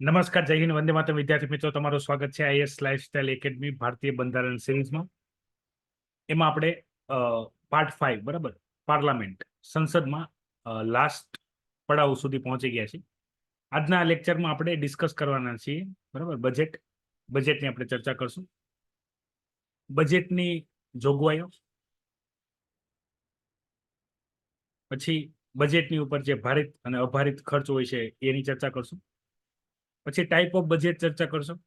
નમસ્કાર, જય હિન્દ, વંદે માતરમ. વિદ્યાર્થી મિત્રો, તમારું સ્વાગત છે આઈએસ લાઇફસ્ટાઇલ એકેડમી ભારતીય બંધારણ સિરીઝમાં. એમાં આપણે પાર્ટ 5 બરાબર પાર્લામેન્ટ સંસદમાં લાસ્ટ પડાવ સુધી પહોંચી ગયા છીએ. આજના લેક્ચરમાં આપણે ડિસ્કસ કરવાના છીએ બરાબર બજેટની આપણે ચર્ચા કરશું. બજેટની જોગવાઈઓ, પછી બજેટની ઉપર જે ભારિત અને અભારિત ખર્ચ હોય છે એની ચર્ચા કરશું. પછી ટાઈપ ઓફ બજેટ ચર્ચા કરશું.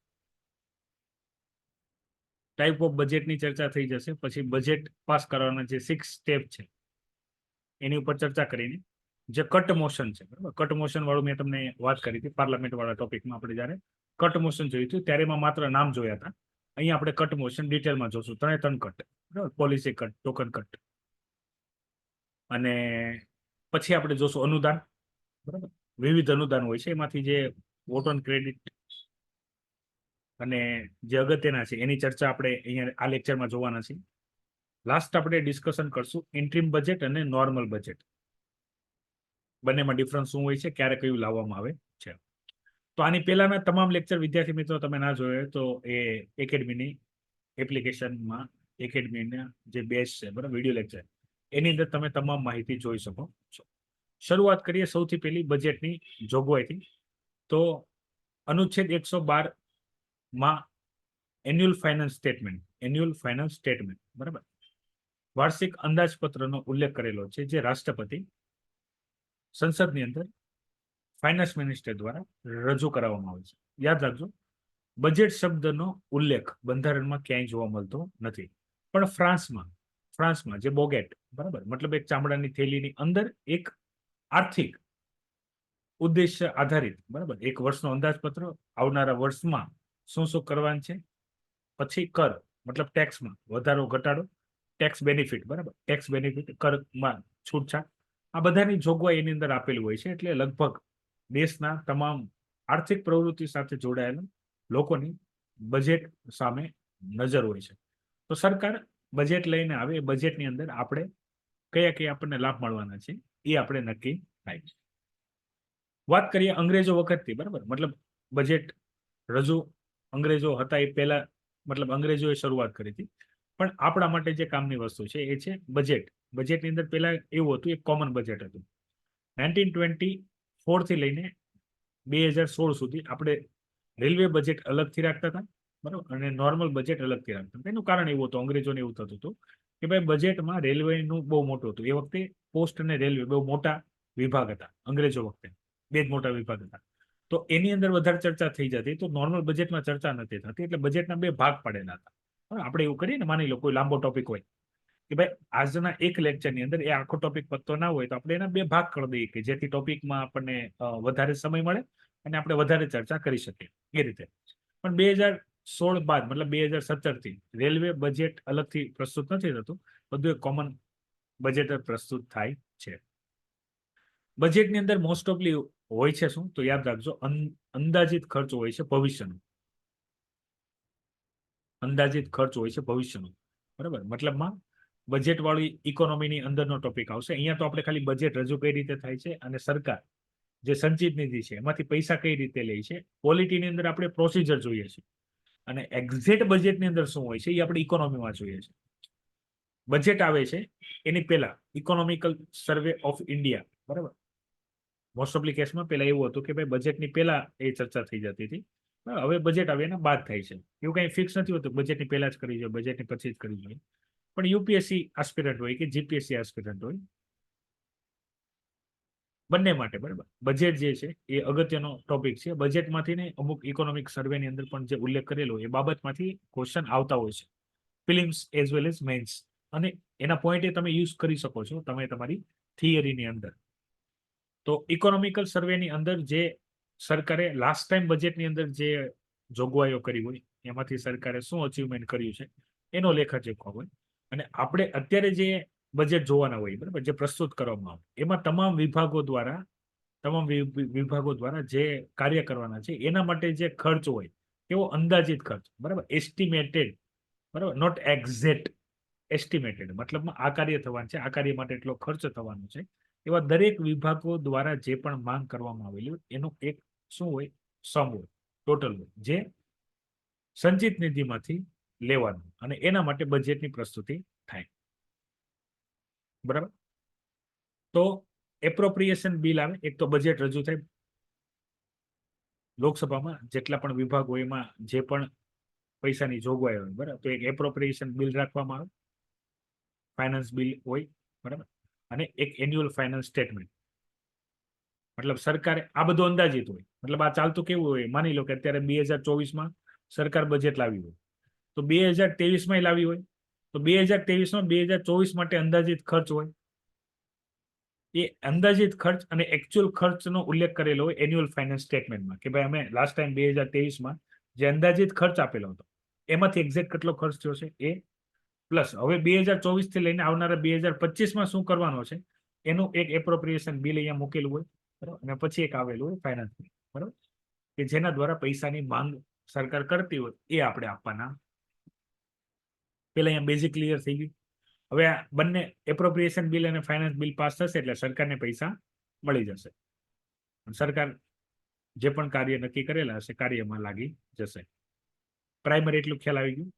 ટાઈપ ઓફ બજેટની ચર્ચા થઈ જશે. પછી બજેટ પાસ કરવાના જે 6 સ્ટેપ છે એની ઉપર ચર્ચા કરીને જે કટ મોશન છે બરાબર, કટ મોશન વાળું મેં તમને વાત કરી હતી પાર્લામેન્ટ વાળા ટોપિકમાં. આપણે જયારે કટ મોશન જોયું હતું ત્યારે એમાં માત્ર નામ જોયા હતા. અહીંયા આપણે કટ મોશન ડિટેલમાં જોશું. 3 કટ બરાબર, પોલિસી કટ, ટોકન કટ, અને પછી આપણે જોશું અનુદાન બરાબર. વિવિધ અનુદાન હોય છે, એમાંથી જે વોટ ઓન ક્રેડિટ અને જે અગત્યના છે એની ચર્ચા આપણે અહીંયા આ લેક્ચરમાં જોવાના છે. લાસ્ટ આપણે ડિસ્કશન કરશું ઇન્ટ્રીમ બજેટ અને નોર્મલ બજેટ, બંનેમાં ડિફરન્સ શું હોય છે, ક્યારે કયું લાવવામાં આવે છે. તો આની પહેલાના તમામ લેક્ચર વિદ્યાર્થી મિત્રો તમે ના જોયો તો એ એકેડમીની એપ્લિકેશનમાં એકેડમીના જે બેઝ છે બરાબર, વિડીયો લેક્ચર, એની અંદર તમે તમામ માહિતી જોઈ શકો છો. શરૂઆત કરીએ સૌથી પહેલી બજેટની જોગવાઈથી. તો અનુચ્છેદ 112 માં એન્યુઅલ ફાઇનાન્સ સ્ટેટમેન્ટ બરાબર, વાર્ષિક અંદાજપત્રનો ઉલ્લેખ કરેલો છે, જે રાષ્ટ્રપતિ સંસદની અંદર ફાઇનાન્સ મિનિસ્ટર દ્વારા રજૂ કરવામાં આવે છે. યાદ રાખજો, બજેટ શબ્દનો ઉલ્લેખ બંધારણમાં ક્યાંય જોવા મળતો નથી. પણ ફ્રાન્સમાં જે બોગેટ બરાબર, મતલબ એક ચામડાની થેલીની અંદર એક આર્થિક ઉદ્દેશ્ય આધારિત બરાબર એક વર્ષનો અંદાજપત્ર, આવનારા વર્ષમાં શું શું કરવાનું છે, પછી કર મતલબ ટેક્સમાં વધારો ઘટાડો, ટેક્સ બેનિફિટ બરાબર, ટેક્સ બેનિફિટ, કરમાં છૂટછાટ, આ બધાની જોગવાઈ એની અંદર આપેલી હોય છે. એટલે લગભગ દેશના તમામ આર્થિક પ્રવૃત્તિ સાથે જોડાયેલા લોકોની બજેટ સામે નજર હોય છે. તો સરકાર બજેટ લઈને આવે, એ બજેટની અંદર આપણે કયા આપણને લાભ મળવાના છે એ આપણે નક્કી થાય છે. વાત કરીએ અંગ્રેજો વખતથી બરાબર, મતલબ બજેટ રજૂ અંગ્રેજો હતા એ પહેલા, મતલબ અંગ્રેજોએ શરૂઆત કરી હતી. પણ આપણા માટે જે કામની વસ્તુ છે એ છે બજેટ. બજેટની અંદર પહેલા એવું હતું, એક કોમન બજેટ હતું. 1924 થી લઈને 2016 સુધી આપણે રેલવે બજેટ અલગથી રાખતા હતા બરાબર, અને નોર્મલ બજેટ અલગથી રાખતા હતા. એનું કારણ એવું હતું, અંગ્રેજોને એવું થતું હતું કે ભાઈ બજેટમાં રેલવેનું બહુ મોટું હતું. એ વખતે પોસ્ટ અને રેલવે બહુ મોટા વિભાગ હતા અંગ્રેજો વખતે, બે જ મોટા વિભાગ હતા. તો એની અંદર વધારે ચર્ચા થઈ જતી, તો નોર્મલ બજેટમાં ચર્ચા નથી થતી. એટલે બજેટના 2 ભાગ પડેલા હતા. આપણે એવું કરીએ ને, માની લો કોઈ લાંબો ટોપિક હોય કે ભાઈ આજના એક લેક્ચરની અંદર એ આખો ટોપિક પતતો ના હોય, તો આપણે એના 2 ભાગ કરી દઈએ કે જેથી ટોપિકમાં આપણને વધારે સમય મળે અને આપણે વધારે ચર્ચા કરી શકીએ એ રીતે. પણ 2016 બાદ મતલબ 2017 થી રેલવે બજેટ અલગથી પ્રસ્તુત નથી થતું, બધું એક કોમન બજેટ પ્રસ્તુત થાય છે. બજેટની અંદર મોસ્ટ ઓફલી હોય છે શું, તો યાદ રાખજો, અંદાજિત ખર્ચ હોય છે ભવિષ્યનો. અંદાજિત ખર્ચ હોય છે ભવિષ્યનો બરાબર. મતલબમાં બજેટ વાળી ઇકોનોમીની અંદરનો ટોપિક આવશે. અહીંયા તો આપણે ખાલી બજેટ રજૂ કઈ રીતે થાય છે અને સરકાર જે સંચિત નિધિ છે એમાંથી પૈસા કઈ રીતે લે છે, પોલિટીની અંદર આપણે પ્રોસિજર જોઈએ છે. અને એક્ઝેક્ટ બજેટની અંદર શું હોય છે એ આપણે ઇકોનોમીમાં જોઈએ છે. બજેટ આવે છે એની પહેલા ઇકોનોમિકલ સર્વે ઓફ ઇન્ડિયા બરાબર, મોસ્ટ ઓફલી કેસમાં પહેલા એવું હતું કે ભાઈ બજેટની પહેલા એ ચર્ચા થઈ જતી હતી. હવે બજેટ આવે એના બાદ થાય છે. એવું કઈ ફિક્સ નથી હોતું બજેટની પહેલા જ કરી જોઈએ, બજેટની પછી જ કરી જોઈએ. પણ યુપીએસસી આસ્પિરન્ટ હોય કે જીપીએસસી આસ્પિરન્ટ હોય, બંને માટે બરાબર બજેટ જે છે એ અગત્યનો ટોપિક છે. બજેટમાંથી ને અમુક ઇકોનોમિક સર્વેની અંદર પણ જે ઉલ્લેખ કરેલો એ બાબતમાંથી ક્વેશ્ચન આવતા હોય છે, ફિલિમ્સ એઝ વેલ એઝ મેન્સ, અને એના પોઈન્ટે તમે યુઝ કરી શકો છો તમે તમારી થિયરીની અંદર. તો ઇકોનોમિકલ સર્વેની અંદર જે સરકારે લાસ્ટ ટાઈમ બજેટની અંદર જે જોગવાઈઓ કરી હોય એમાંથી સરકારે શું અચીવમેન્ટ કર્યું છે એનો લેખાજોખા હોય. અને આપણે અત્યારે જે બજેટ જોવાના હોય બરાબર, જે પ્રસ્તુત કરવામાં આવે એમાં તમામ વિભાગો દ્વારા જે કાર્ય કરવાના છે એના માટે જે ખર્ચ હોય એવો અંદાજિત ખર્ચ બરાબર, એસ્ટિમેટેડ બરાબર, નોટ એક્ઝેક્ટ, એસ્ટિમેટેડ. મતલબમાં આ કાર્ય થવાનું છે, આ કાર્ય માટે એટલો ખર્ચ થવાનો છે, એવા દરેક વિભાગો દ્વારા જે પણ માંગ કરવામાં આવેલી હોય એનું એક શું હોય, સમ હોય, ટોટલ હોય, જે સંચિત નિધિમાંથી લેવાનું, અને એના માટે બજેટની પ્રસ્તુતિ થાય. બરાબર. તો એપ્રોપ્રિએશન બિલ આવે, એક તો બજેટ રજૂ થાય લોકસભામાં, જેટલા પણ વિભાગ હોય એમાં જે પણ પૈસાની જોગવાઈ હોય, બરાબર, તો એક એપ્રોપ્રિએશન બિલ રાખવામાં આવે, ફાઇનાન્સ બિલ હોય, બરાબર, અને એક એન્યુઅલ ફાઇનાન્સ સ્ટેટમેન્ટ. મતલબ સરકારે આ બધું અંદાજિત હોય, મતલબ આ ચાલતું કેવું હોય, માની લો કે અત્યારે 2024માં સરકાર બજેટ લાવી હોય, તો 2023માં લાવી હોય, તો 2023માં 2024 માટે અંદાજિત ખર્ચ હોય, એ અંદાજિત ખર્ચ અને એકચ્યુઅલ ખર્ચનો ઉલ્લેખ કરેલો હોય એન્યુઅલ ફાઇનાન્સ સ્ટેટમેન્ટમાં, કે ભાઈ અમે લાસ્ટ ટાઈમ 2023માં જે અંદાજિત ખર્ચ આપેલો હતો એમાંથી એક્ઝેક્ટ કેટલો ખર્ચ થયો છે એ, પ્લસ હવે 2024 થી લઈને આવનારા 2025માં શું કરવાનો છે એનું એક એપ્રોપ્રિએશન બિલ અહીંયા મૂકેલું હોય, બરાબર, અને પછી એક આવેલું હોય ફાઇનાન્સ બિલ, બરાબર, કે જેના દ્વારા પૈસાની માંગ સરકાર કરતી હોય એ આપણે આપવાના. પેલા અહીંયા બેઝિક ક્લિયર થઈ ગયું. હવે આ બંને એપ્રોપ્રિએશન બિલ અને ફાઇનાન્સ બિલ પાસ થશે એટલે સરકારને પૈસા મળી જશે. સરકાર જે પણ કાર્ય નક્કી કરેલા હશે કાર્યમાં લાગી જશે. પ્રાઇમરી એટલું ખ્યાલ આવી ગયું.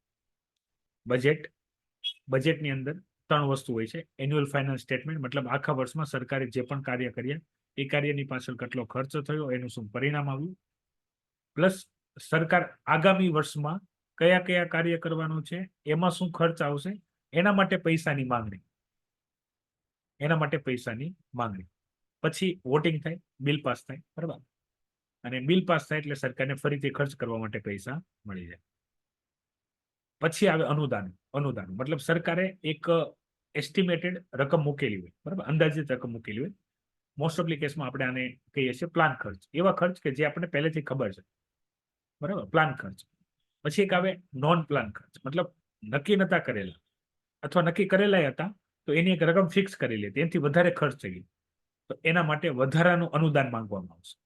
બજેટની અંદર 3 વસ્તુ હોય છે. એન્યુઅલ ફાઇનાન્સ સ્ટેટમેન્ટ, મતલબ આખા વર્ષમાં સરકારે જે પણ કાર્ય કર્યા એ કાર્યની પાછળ કેટલો ખર્ચ થયો, એનું શું પરિણામ આવ્યું, પ્લસ સરકાર આગામી વર્ષમાં કયા કયા કાર્ય કરવાનું છે, એમાં શું ખર્ચ આવશે, એના માટે પૈસાની માંગણી. પછી વોટિંગ થાય, બિલ પાસ થાય, બરાબર, અને બિલ પાસ થાય એટલે સરકારને ફરીથી ખર્ચ કરવા માટે પૈસા મળી જાય. પછી આવે અનુદાન. મતલબ સરકારે એક એસ્ટિમેટેડ રકમ મૂકેલી હોય, બરાબર, અંદાજિત રકમ મૂકેલી હોય. મોસ્ટ ઓફલી કેસમાં આપણે આને કહીએ છીએ પ્લાન ખર્ચ. એવા ખર્ચ કે જે આપણને પહેલેથી ખબર છે, બરાબર, પ્લાન ખર્ચ. પછી એક આવે નોન પ્લાન ખર્ચ, મતલબ નક્કી નતા કરેલા અથવા નક્કી કરેલા હતા તો એની એક રકમ ફિક્સ કરેલી હતી, એનાથી વધારે ખર્ચ થઈ ગઈ તો એના માટે વધારાનું અનુદાન માંગવામાં આવશે,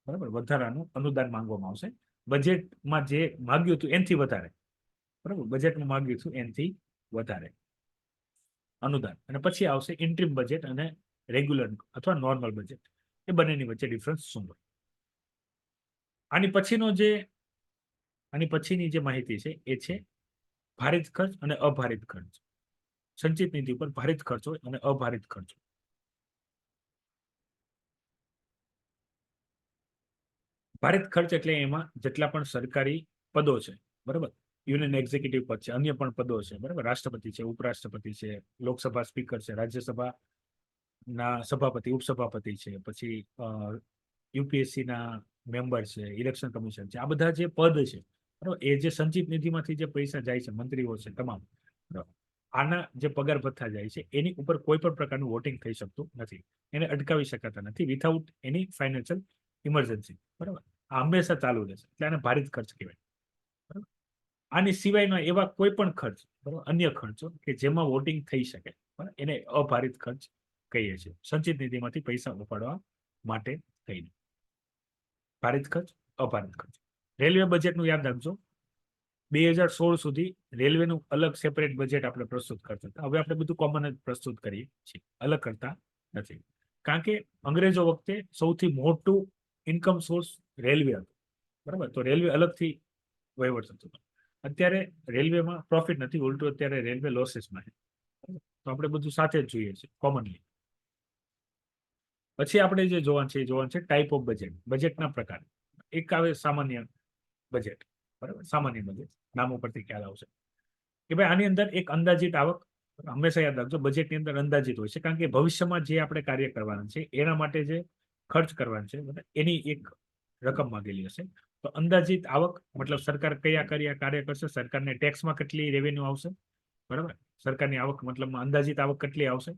બરાબર, વધારાનું અનુદાન માંગવામાં આવશે. બજેટમાં જે માગ્યું હતું એનાથી વધારે, બરાબર, બજેટમાં માગ્યું હતું એનાથી વધારે અનુદાન. અને પછી આવશે ઇન્ટ્રીમ બજેટ અને રેગ્યુલર અથવા નોર્મલ બજેટ. એ બંનેની વચ્ચે ડિફરન્સ શું હોય? આની પછીની જે માહિતી છે એ છે ભારિત ખર્ચ અને અભારિત ખર્ચ. સંચિત નિધિ ઉપર ભારિત ખર્ચ હોય અને અભારિત ખર્ચ. ભારિત ખર્ચ એટલે એમાં જેટલા પણ સરકારી પદો છે, બરાબર, યુનિયન એક્ઝિક્યુટિવ પદ છે, અન્ય પણ પદો છે, બરાબર, રાષ્ટ્રપતિ છે, ઉપરાષ્ટ્રપતિ છે, લોકસભા સ્પીકર છે, રાજ્યસભા ના સભાપતિ, ઉપસભાપતિ છે, પછી યુપીએસસી ના મેમ્બર છે, ઇલેક્શન કમિશન છે, આ બધા જે પદ છે, બરાબર, એ જે સંચિત નિધિમાંથી જે પૈસા જાય છે, મંત્રીઓ છે તમામ, બરાબર, આના જે પગાર ભથ્થા જાય છે એની ઉપર કોઈ પણ પ્રકારનું વોટિંગ થઈ શકતું નથી, એને અટકાવી શકાતા નથી વિથઆઉટ એની ફાઇનાન્શિયલ ઇમરજન્સી, બરાબર. આ હંમેશા ચાલુ રહેશે એટલે આને ભારિત ખર્ચ કહેવાય, બરાબર. આની સિવાયના એવા કોઈ પણ ખર્ચ, બરાબર, અન્ય ખર્ચો કે જેમાં વોટિંગ થઈ શકે, બરાબર, એને અભારિત ખર્ચ કહીએ છીએ. સંચિત નિધિમાંથી પૈસા ઉપાડવા માટે થઈને ભારિત ખર્ચ, અભારિત ખર્ચ. રેલવે બજેટનું યાદ રાખજો, 2016 સુધી રેલવેનું અલગ સેપરેટ બજેટ આપણે પ્રસ્તુત કરતા હતા. હવે આપણે બધું કોમન જ પ્રસ્તુત કરીએ છીએ, અલગ કરતા નથી. કારણ કે અંગ્રેજો વખતે સૌથી મોટું ઇન્કમ સોર્સ રેલવે હતું, બરાબર, તો રેલવે અલગથી વહીવટ થતો હતો. અત્યારે રેલવેમાં પ્રોફિટ નથી, ઉલટું અત્યારે રેલવે લોસીસમાં છે, તો આપણે બધું સાથે જ જોઈએ છીએ કોમનલી. પછી આપણે જે જોવાનું છે ટાઈપ ઓફ બજેટ, બજેટના પ્રકાર. એક આવે સામાન્ય બજેટ, બરાબર, સામાન્ય બજેટ, નામ ઉપરથી ખ્યાલ આવશે કે ભાઈ આની અંદર એક અંદાજિત આવક. હંમેશા યાદ રાખજો બજેટની અંદર અંદાજિત હોય છે, કારણ કે ભવિષ્યમાં જે આપણે કાર્ય કરવાના છે એના માટે જે ખર્ચ કરવાનો છે એની એક રકમ માંગેલી હશે. તો અંદાજિત આવક મતલબ સરકાર કયા કાર્ય કરશે, સરકારને ટેક્સમાં કેટલી રેવન્યુ આવશે, બરાબર, સરકારની આવક મતલબ અંદાજિત આવક કેટલી આવશે,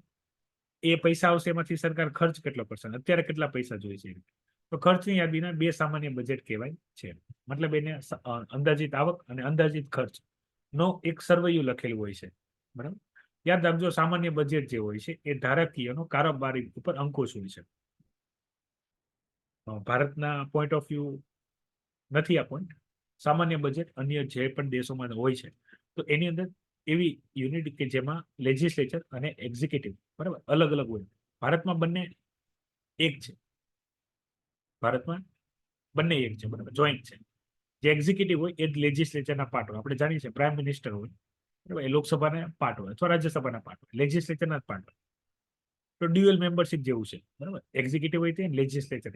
એ પૈસા આવશે, એમાંથી સરકાર ખર્ચ કેટલો કરશે, અત્યારે કેટલા પૈસા જોઈએ છે. તો ખર્ચની યાદીના 2 સામાન્ય બજેટ કહેવાય છે. મતલબ એને અંદાજિત આવક અને અંદાજિત ખર્ચ નો એક સરવૈયું લખેલું હોય છે, બરાબર. યાદ રાખજો સામાન્ય બજેટ જે હોય છે એ ધારાકીયનો કારોબારી ઉપર અંકુશ હોય છે. ભારતના પોઈન્ટ ઓફ વ્યૂ નથી આ પોઈન્ટ. સામાન્ય બજેટ અન્ય જે પણ દેશોમાં હોય છે તો એની અંદર એવી યુનિટ કે જેમાં લેજિસ્લેચર અને એક્ઝિક્યુટિવ, બરાબર, અલગ અલગ હોય. ભારતમાં બંને એક છે. ભારતમાં બંને એક છે, બરાબર, જોઈન્ટ છે. જે એક્ઝિક્યુટિવ હોય એ લેજિસ્લેચરના પાર્ટ હોય. આપણે જાણીએ છીએ પ્રાઇમ મિનિસ્ટર હોય, બરાબર, એ લોકસભાના પાર્ટ હોય અથવા રાજ્યસભાના પાર્ટ હોય, લેજિસ્લેચરના જ પાર્ટ હોય. તો ડ્યુઅલ મેમ્બરશિપ જેવું છે, બરાબર, એક્ઝિક્યુટિવ હોય તે લેજિસ્લેચર.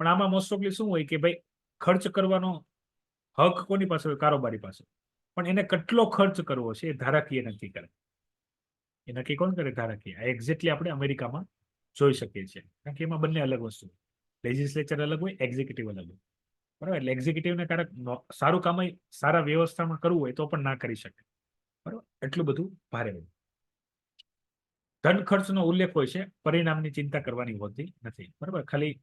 પણ આમાં મોસ્ટ ઓફલી શું હોય કે ભાઈ ખર્ચ કરવાનો હક કોની પાસે હોય? કારોબારી પાસે. પણ એને કેટલો ખર્ચ કરવો છે એ ધારાકીય નક્કી કરે. એ નક્કી કોણ કરે? ધારાકીય. આ એક્ઝેક્ટલી આપણે અમેરિકામાં જોઈ શકીએ છીએ, કારણ કે એમાં બંને અલગ વસ્તુ, લેજિસ્લેચર અલગ હોય, એક્ઝિક્યુટિવ અલગ હોય, બરાબર. એટલે એક્ઝિક્યુટિવને ક્યારેક સારું કામ સારા વ્યવસ્થામાં કરવું હોય તો પણ ના કરી શકે, બરાબર, એટલું બધું ભારે હોય. ધન ખર્ચનો ઉલ્લેખ હોય છે, પરિણામની ચિંતા કરવાની હોતી નથી, બરાબર. ખાલી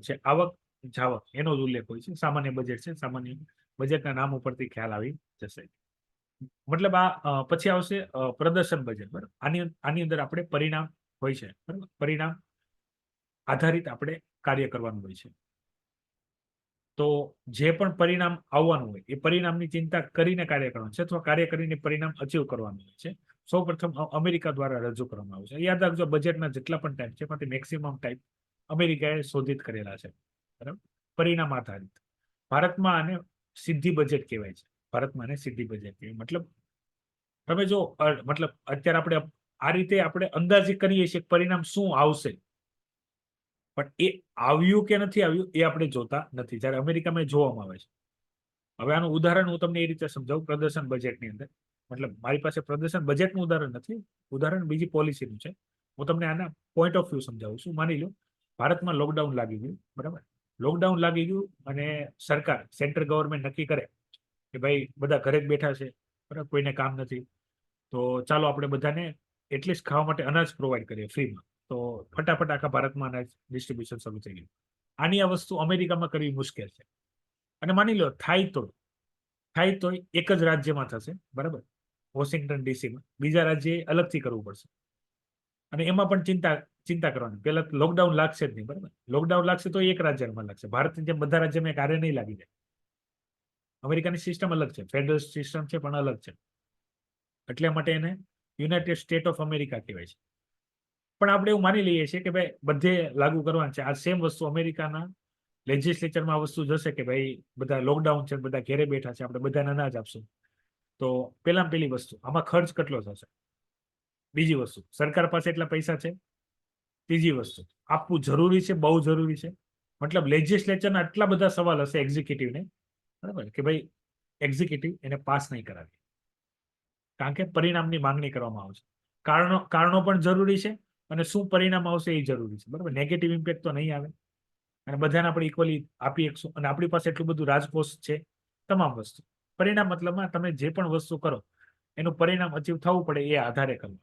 જે આવક જાવક એનો જ ઉલ્લેખ હોય છે. સામાન્ય બજેટ છે, સામાન્ય બજેટના નામ ઉપરથી ખ્યાલ આવી જશે. મતલબ આ પછી આવશે પ્રદર્શન બજેટ, બરાબર. આની અંદર આપણે પરિણામ હોય છે, બરાબર. પરિણામ આધારિત આપણે કાર્ય કરવાનું હોય છે. તો જે પણ પરિણામ આવવાનું હોય એ પરિણામની ચિંતા કરીને કાર્ય કરવાનું છે અથવા કાર્ય કરીને પરિણામ અચીવ કરવાનું હોય છે. સૌ પ્રથમ અમેરિકા દ્વારા રજૂ કરવામાં આવે છે. યાદ રાખજો, બજેટના જેટલા પણ ટાઈપ છે એમાંથી મેક્સિમમ ટાઈપ અમેરિકાએ શોધિત કરેલા છે, બરાબર. પરિણામ આધારિત. ભારતમાં આને સિદ્ધિ બજેટ કહેવાય છે. ભારતમાં આને સિદ્ધિ બજેટ કહેવાય. મતલબ તમે જો મતલબ અત્યારે આપણે આ રીતે આપણે અંદાજિત કરીએ છીએ પરિણામ શું આવશે, પણ એ આવ્યું કે નથી આવ્યું એ આપણે જોતા નથી, જ્યારે અમેરિકામાં એ જોવામાં આવે છે. હવે આનું ઉદાહરણ હું તમને એ રીતે સમજાવું. પ્રદર્શન બજેટની અંદર, મતલબ મારી પાસે પ્રદર્શન બજેટનું ઉદાહરણ નથી, ઉદાહરણ બીજી પોલિસીનું છે. હું તમને આના પોઈન્ટ ઓફ વ્યૂ સમજાવું છું. માની લો ભારતમાં લોકડાઉન લાગી ગયું, બરાબર. લોકડાઉન લાગી ગયું અને સરકાર, સેન્ટ્રલ ગવર્મેન્ટ નક્કી કરે કે ભાઈ બધા ઘરે જ બેઠા છે, બરાબર, કોઈને કામ નથી, તો ચાલો આપણે બધાને એટલીસ્ટ ખાવા માટે અનાજ પ્રોવાઈડ કરીએ ફ્રીમાં. તો ફટાફટ આખા ભારતમાં અનાજ ડિસ્ટ્રીબ્યુશન શરૂ થઈ ગયું. આની આ વસ્તુ અમેરિકામાં કરવી મુશ્કેલ છે. અને માની લો થાય તો એક જ રાજ્યમાં થશે, બરાબર, વોશિંગ્ટન ડીસીમાં. બીજા રાજ્યએ અલગથી કરવું પડશે. અને એમાં પણ ચિંતા કરવાની. પેલા લોકડાઉન લાગશે જ નહીં, બરાબર. લોકડાઉન લાગશે તો એક રાજ્યમાં લાગશે. ભારતની જેમ બધા રાજ્યમાં એક હારે નહીં લાગી જાય. અમેરિકાની સિસ્ટમ અલગ છે, ફેડરલ સિસ્ટમ છે પણ અલગ છે. એટલા માટે એને યુનાઇટેડ સ્ટેટ ઓફ અમેરિકા કહેવાય છે. પણ આપણે એવું માની લઈએ છીએ કે ભાઈ બધે લાગુ કરવાનું છે. આ સેમ વસ્તુ અમેરિકાના લેજિસ્લેચરમાં વસ્તુ જશે કે ભાઈ બધા લોકડાઉન છે, બધા ઘેરે બેઠા છે, આપણે બધાને અનાજ આપશું. તો પેલી વસ્તુ, આમાં ખર્ચ કેટલો થશે? બીજી વસ્તુ, સરકાર પાસે એટલા પૈસા છે? ત્રીજી વસ્તુ, આપવું જરૂરી છે, બહુ જરૂરી છે? મતલબ લેજિસ્લેચરના આટલા બધા સવાલ હશે એક્ઝિક્યુટિવને, બરાબર, કે ભાઈ એક્ઝિક્યુટિવ એને પાસ નહીં કરાવે, કારણ કે પરિણામની માંગણી કરવામાં આવશે. કારણો પણ જરૂરી છે અને શું પરિણામ આવશે એ જરૂરી છે, બરાબર. નેગેટિવ ઇમ્પેક્ટ તો નહીં આવે અને બધાને આપણે ઇક્વલી આપી શકશું. અને આપણી પાસે એટલું બધું રાજકોષ છે, તમામ વસ્તુ. પરિણામ મતલબમાં તમે જે પણ વસ્તુ કરો એનું પરિણામ અચીવ થવું પડે એ આધારે કરવું.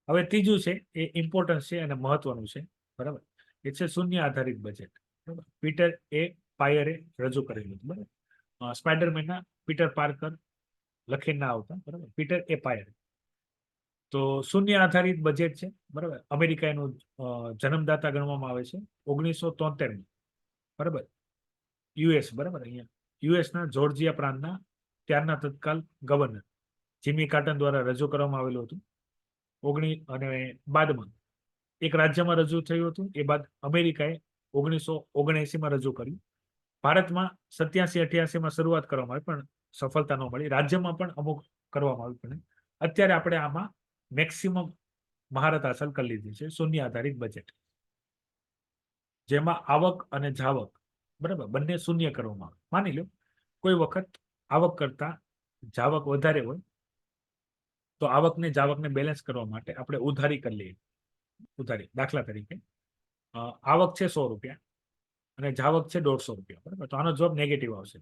હવે ત્રીજું છે એ ઇમ્પોર્ટન્સ છે અને મહત્વનું છે, બરાબર. એ છે શૂન્ય આધારિત બજેટ, બરાબર. પીટર એ પાયરે રજૂ કરેલું, બરાબર. સ્પાઈડરમેનના પીટર પાર્કર લખીને ના આવતા, બરાબર, પીટર એ પાયર. તો શૂન્ય આધારિત બજેટ છે, બરાબર. અમેરિકા એનું જન્મદાતા ગણવામાં આવે છે 1973, બરાબર. યુએસ, બરાબર. અહીંયા યુએસના જોર્જિયા પ્રાંતના ત્યારના તત્કાલ ગવર્નર જીમી કાર્ટર દ્વારા રજૂ કરવામાં આવેલું હતું. અને બાદમાં એક રાજ્યમાં રજૂ થયું હતું. એ બાદ અમેરિકાએ 1979માં રજૂ કર્યું. ભારતમાં 87-88માં શરૂઆત કરવામાં આવી પણ સફળતા ન મળી. રાજ્યમાં પણ અમુક કરવામાં આવ્યું પણ અત્યારે આપણે આમાં મેક્સિમમ મહારત હાંસલ કરી લીધી છે. શૂન્ય આધારિત બજેટ, જેમાં આવક અને જાવક, બરાબર, બંને શૂન્ય કરવામાં આવે. માની લો કોઈ વખત આવક કરતા જાવક વધારે હોય તો આવકને જાવકને બેલેન્સ કરવા માટે આપણે ઉધારી કરી લઈએ. ઉધારી, દાખલા તરીકે આવક છે 100 રૂપિયા અને જાવક છે 150 રૂપિયા, બરાબર. તો આનો જવાબ નેગેટિવ આવશે.